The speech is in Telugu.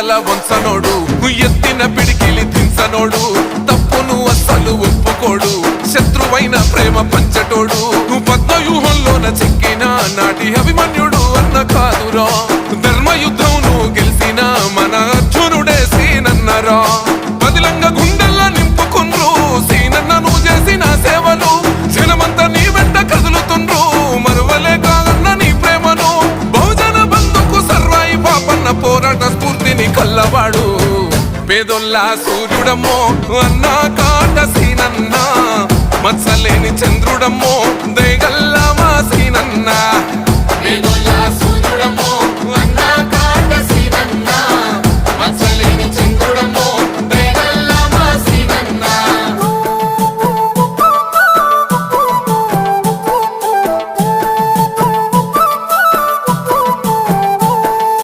తల వంచనోడు ఎత్తిన పిడికిలి దించనోడు తప్పును అస్సలు ఒప్పుకోడు శత్రువైన ప్రేమ పంచటోడు పద్మవ్యూహంలోన చెక్కిన నాటి అభిమన్యుడు అన్న కాదురా ధర్మయుద్ధం నువ్వు గెలిసిన మన అర్జునుడే సీనన్నరా బదిలంగా గుండెల్లా నింపుకుండ్రు సీనన్న నువ్వు చేసిన సేవలు జనమంతా నీ వెంట కదులుతుండ్రు మరువలే కాదన్న నీ ప్రేమను బహుజన బంధుకు సర్వాయి పాపన్న పోరాట స్ఫూర్తిని కల్లవాడు పేదొల్లా సూర్యుడమ్మో అన్నా కాట సీనన్న మత్సలేని చంద్రుడమ్మో దయగల్లా మా సీనన్న